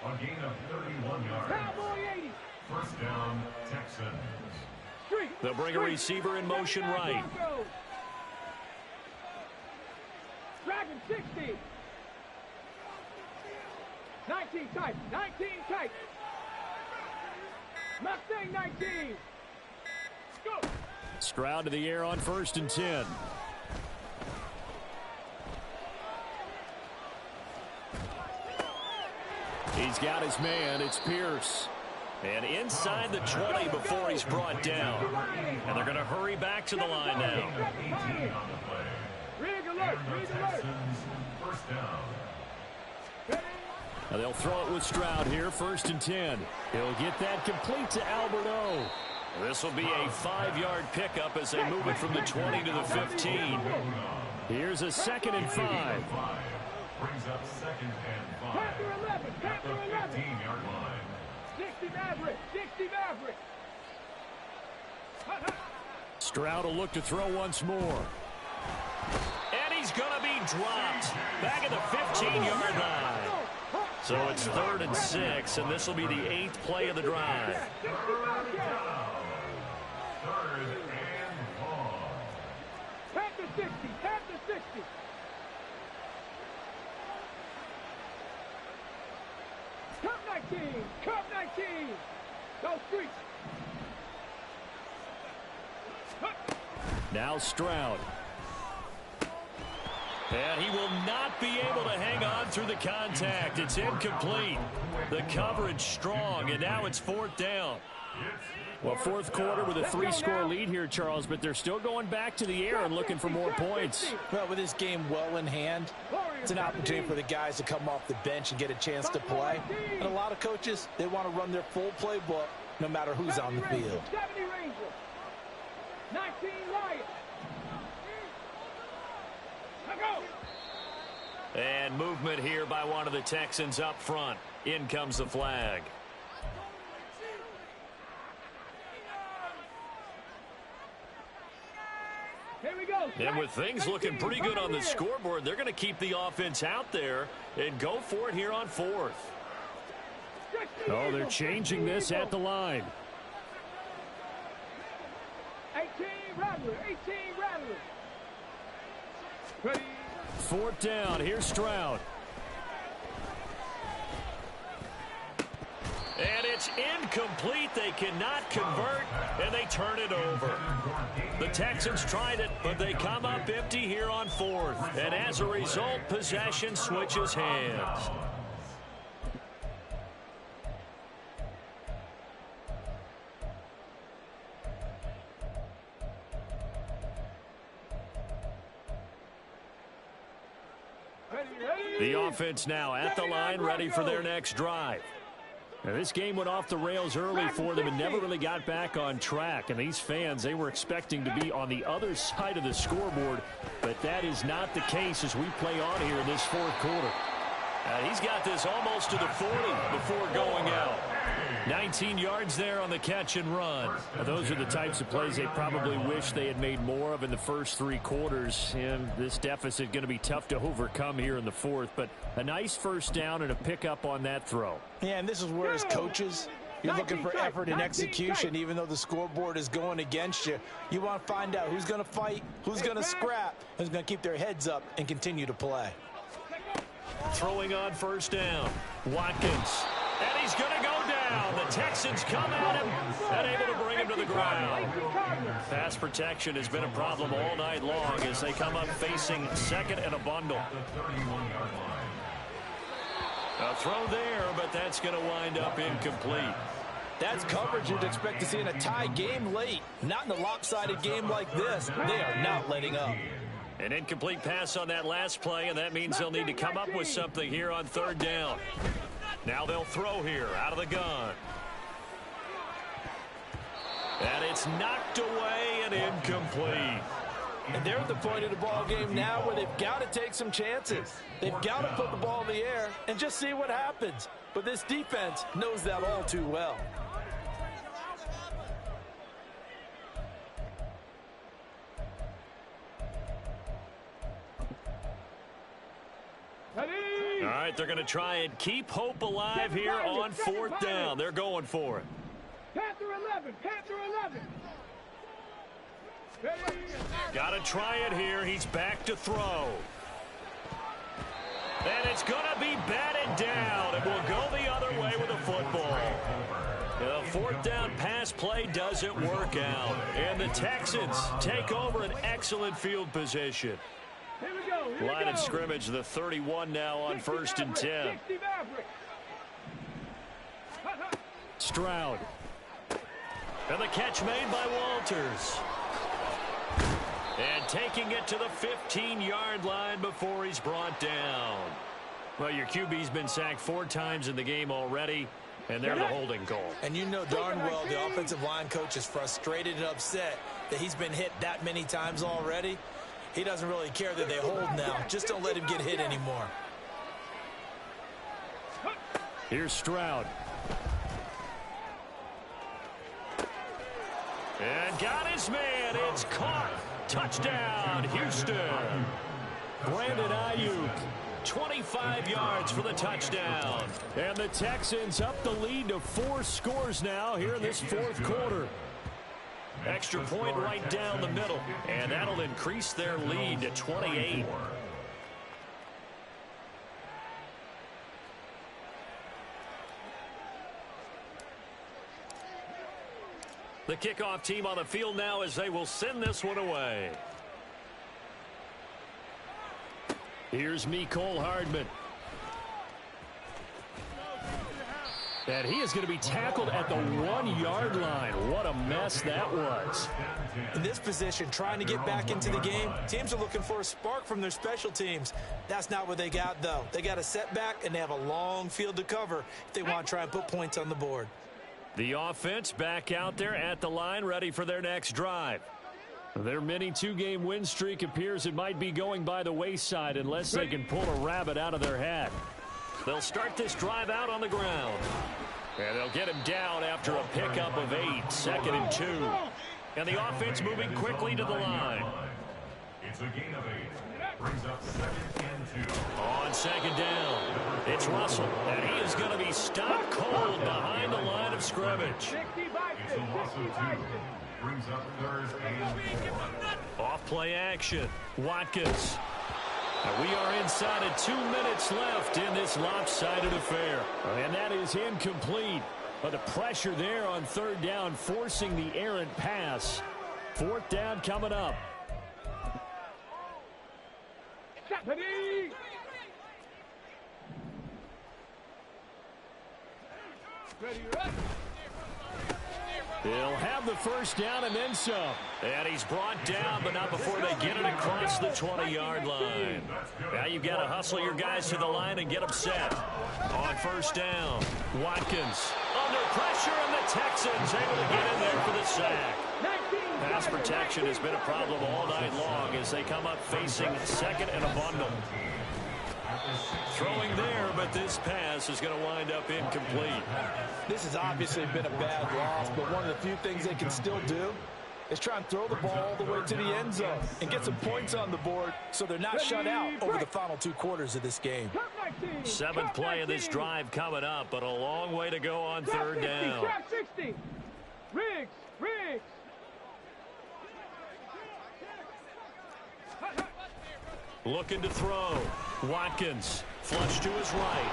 A gain of 31 yards. Cowboy 80. 1st down, Texans. They'll bring a receiver in motion right. Dragon 60. 19 tight. 19 tight. Mustang 19. Go. Stroud to the air on 1st and 10. He's got his man. It's Pierce. And inside the 20 before he's brought down. And they're going to hurry back to the line now. Rig alert. Rig alert. 1st down. Now they'll throw it with Stroud here, 1st and 10. He'll get that complete to Alberto. This will be a 5-yard pickup as they move it from the 20 to the 15. Here's a 2nd and 5. Brings up 2nd and 5. Panther 11. At the Panther 11. 15-yard line. 60 Maverick. 60 Maverick. Stroud will look to throw once more. And he's going to be dropped back at the 15-yard line. So it's 3rd and 6, and this will be the 8th play of the drive. 3rd and 4. Tap to 60. Tap to 60. Cup 19. Cup 19. Go streets. Now Stroud. And he will not be able to hang on through the contact. It's incomplete. The coverage strong, and now it's 4th down. Well, 4th quarter with a 3-score lead here, Charles, but they're still going back to the air and looking for more points. Well, with this game well in hand, it's an opportunity for the guys to come off the bench and get a chance to play. And a lot of coaches, they want to run their full playbook no matter who's on the field. 70 Rangers. 19 Lions. And movement here by one of the Texans up front. In comes the flag. Here we go. And with things looking pretty good on the scoreboard, they're going to keep the offense out there and go for it here on 4th. Oh, they're changing this at the line. 18 Rattler. 18 Rattler. Ready. 4th down. Here's Stroud. And it's incomplete. They cannot convert, and they turn it over. The Texans tried it, but they come up empty here on 4th. And as a result, possession switches hands. The offense now at the line, ready for their next drive. Now, this game went off the rails early for them and never really got back on track. And these fans, they were expecting to be on the other side of the scoreboard, but that is not the case as we play on here in this 4th quarter. He's got this almost to the 40 before going out. 19 yards there on the catch and run. Now, those are the types of plays they probably wish they had made more of in the first 3 quarters. And this deficit going to be tough to overcome here in the 4th. But a nice first down and a pickup on that throw. Yeah, and this is where as coaches, you're looking for effort and execution. Even though the scoreboard is going against you, you want to find out who's going to fight, who's going to scrap, who's going to keep their heads up and continue to play. Throwing on first down. Watkins. And he's going to go down. The Texans come at him and able to bring him to the ground. Pass protection has been a problem all night long as they come up facing 2nd and a bundle. A throw there, but that's going to wind up incomplete. That's coverage you'd expect to see in a tie game late. Not in a lopsided game like this. They are not letting up. An incomplete pass on that last play, and that means they'll need to come up with something here on 3rd down. Now they'll throw here out of the gun. And it's knocked away and incomplete. And they're at the point of the ball game now where they've got to take some chances. They've got to put the ball in the air and just see what happens. But this defense knows that all too well. All right, they're going to try and keep hope alive here on 4th down. They're going for it. Panther 11. Panther 11. Got to try it here. He's back to throw. And it's going to be batted down. It will go the other way with a football. The 4th down pass play doesn't work out. And the Texans take over an excellent field position. Here we go. Here Line we go. of scrimmage, the 31 now on 1st and 10. Stroud. And the catch made by Walters. And taking it to the 15-yard line before he's brought down. Well, your QB's been sacked 4 times in the game already, and they're the holding call. And you know darn well the offensive line coach is frustrated and upset that he's been hit that many times already. He doesn't really care that they hold now. Just don't let him get hit anymore. Here's Stroud. And got his man. It's caught. Touchdown, Houston. Brandon Ayuk. 25 yards for the touchdown. And the Texans up the lead to 4 scores now here in this fourth quarter. Extra point right down the middle. And that'll increase their lead to 28. The kickoff team on the field now as they will send this one away. Here's Mecole Hardman. And he is going to be tackled at the 1-yard line. What a mess that was. In this position, trying to get back into the game, teams are looking for a spark from their special teams. That's not what they got, though. They got a setback, and they have a long field to cover if they want to try and put points on the board. The offense back out there at the line, ready for their next drive. Their mini 2-game win streak appears it might be going by the wayside unless they can pull a rabbit out of their hat. They'll start this drive out on the ground. And they'll get him down after a pickup of 8, 2nd and 2. And the offense moving quickly to the line. It's a gain of 8. Brings up 2nd and 2. On 2nd down, it's Russell. And he is going to be stopped cold behind the line of scrimmage. It's a loss of 2. Brings up 3rd and 4. Off play action. Watkins. And we are inside of 2 minutes left in this lopsided affair. And that is incomplete. But the pressure there on 3rd down, forcing the errant pass. 4th down coming up. They'll have the 1st down and then some. And he's brought down, but not before they get it across the 20-yard line. Now you've got to hustle your guys to the line and get them set. On 1st down, Watkins under pressure, and the Texans able to get in there for the sack. Pass protection has been a problem all night long as they come up facing 2nd and a bundle. Throwing there, but this pass is going to wind up incomplete. This has obviously been a bad loss, but one of the few things they can still do is try and throw the ball all the way to the end zone and get some points on the board so they're not shut out over the final 2 quarters of this game. 7th play of this drive coming up, but a long way to go on 3rd down. Riggs. Looking to throw. Watkins, flush to his right.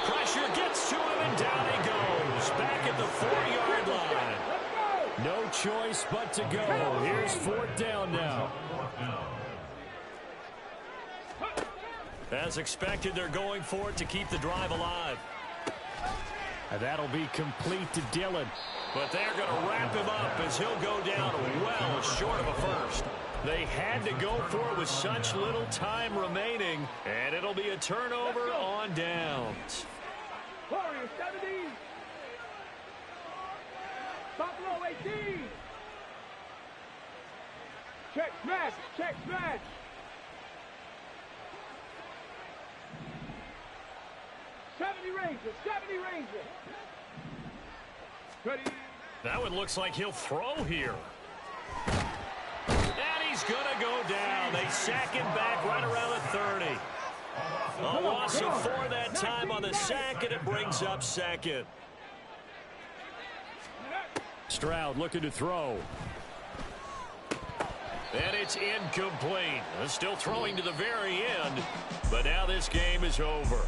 Pressure gets to him, and down he goes. Back at the 4-yard line. No choice but to go. Here's 4th down now. As expected, they're going for it to keep the drive alive. And that'll be complete to Dillon. But they're going to wrap him up as he'll go down well short of a first. They had to go for it with such little time remaining, and it'll be a turnover on downs. Warriors 70. Buffalo 18. Check smash. 70 Rangers. Ready. That one looks like he'll throw here. And he's going to go down. They sack him back right around the 30. A loss of 4 that time on the sack, and it brings up 2nd. Stroud looking to throw. And it's incomplete. Still throwing to the very end, but now this game is over.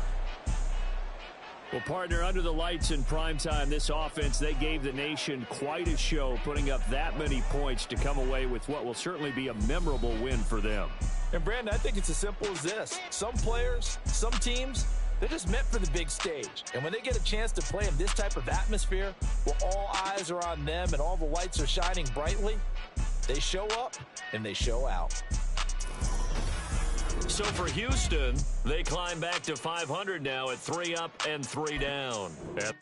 Well, partner, under the lights in primetime, this offense, they gave the nation quite a show, putting up that many points to come away with what will certainly be a memorable win for them. And, Brandon, I think it's as simple as this. Some players, some teams, they're just meant for the big stage. And when they get a chance to play in this type of atmosphere, where all eyes are on them and all the lights are shining brightly, they show up and they show out. So for Houston, they climb back to 500 now at 3 up and 3 down. Even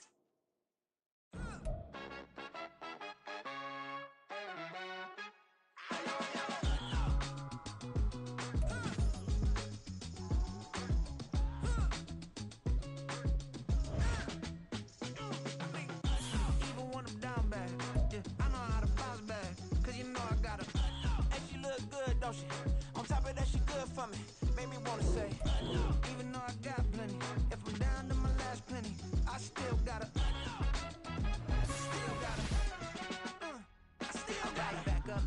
when I'm down bad, yeah, I know how to bounce back. know she. On top of that, she good for me. Made me wanna say, even though I got plenty, if I'm down to my last penny, I still gotta.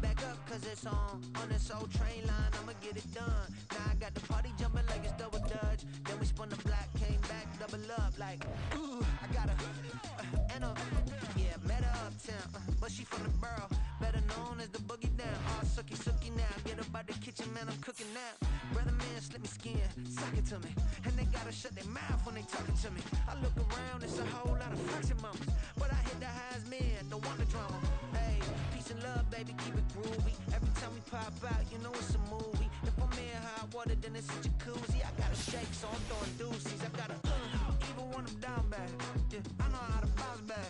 Back up, cause it's on this old train line, I'ma get it done. Now I got the party jumping like it's double dutch. Then we spun the block, came back, double up, like, ooh, I got a, and a, yeah, met her uptown, but she from the borough, better known as the boogie down. All sookie now, get up out the kitchen, man, I'm cooking now. Brother man, slip me skin, suck it to me, and they gotta shut their mouth when they talking to me. I look around, it's a whole lot of flexing mamas, but I hit the highs, man, don't want the drama. Hey, peace and love, baby, keep it groovy. Every time we pop out, you know it's a movie. If I'm in hot water, then it's a jacuzzi. I gotta shake, so I'm throwing deuces. I gotta even when I'm down bad. Yeah, I know how to bounce back.